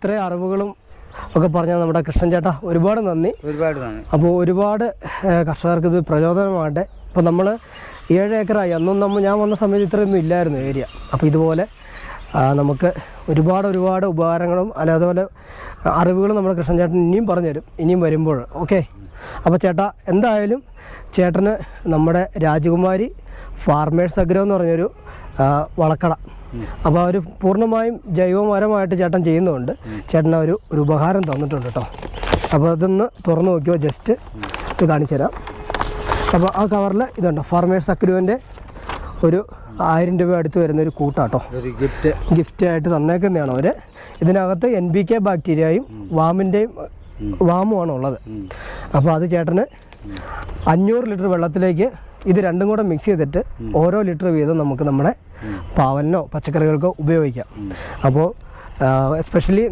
ഇത്രയും അറിവുകളും ഒക്കെ പറഞ്ഞാൽ നമ്മുടെ കൃഷ്ണൻ ചേട്ടാ ഒരുപാട് നന്ദി. അപ്പോൾ ഒരുപാട് കർഷകർക്ക് ഇത് പ്രചോദനമാകട്ടെ. ഇപ്പോൾ നമ്മൾ 7 ഏക്കറായി. അന്നും ഞാൻ വന്ന സമയത്ത് ഇത്രയൊന്നും ഇല്ലായിരുന്നു ഏരിയ. അപ്പോൾ ഇതുപോലെ നമുക്ക് ഒരുപാട് ഉപകാരങ്ങളും അതുപോലെ അറിവുകളും നമ്മുടെ കൃഷ്ണൻ ചേട്ടൻ ഇനിയും പറഞ്ഞു തരും ഇനിയും വരുമ്പോൾ. ഓക്കെ. അപ്പോൾ ചേട്ടാ എന്തായാലും ചേട്ടന് നമ്മുടെ രാജകുമാരി ഫാർമേഴ്സ് അഗ്രോ എന്ന് പറഞ്ഞൊരു വളക്കട, അപ്പോൾ അവർ പൂർണ്ണമായും ജൈവമരമായിട്ട് ചേട്ടൻ ചെയ്യുന്നുണ്ട്. ചേട്ടൻ ഒരു ഉപഹാരം തന്നിട്ടുണ്ട് കേട്ടോ. അപ്പോൾ അതൊന്ന് തുറന്നു നോക്കിയോ, ജസ്റ്റ് ഇത് കാണിച്ചു തരാം. അപ്പോൾ ആ കവറിൽ ഇതുണ്ടോ, ഫാർമേഴ്സ് അഗ്രോൻ്റെ ഒരു 1000 രൂപ അടുത്ത് വരുന്നൊരു കൂട്ടാട്ടോ, ഗിഫ്റ്റായിട്ട് തന്നേക്കുന്നതാണ് അവർ. ഇതിനകത്ത് NPK ബാക്ടീരിയയും വാമുമാണ് ഉള്ളത്. അപ്പോൾ അത് ചേട്ടന് 500 ലിറ്റർ വെള്ളത്തിലേക്ക് ഇത് രണ്ടും കൂടെ മിക്സ് ചെയ്തിട്ട് ഓരോ ലിറ്റർ വീതം നമുക്ക് നമ്മുടെ പാവലിനോ പച്ചക്കറികൾക്കോ ഉപയോഗിക്കാം. അപ്പോൾ എസ്പെഷ്യലി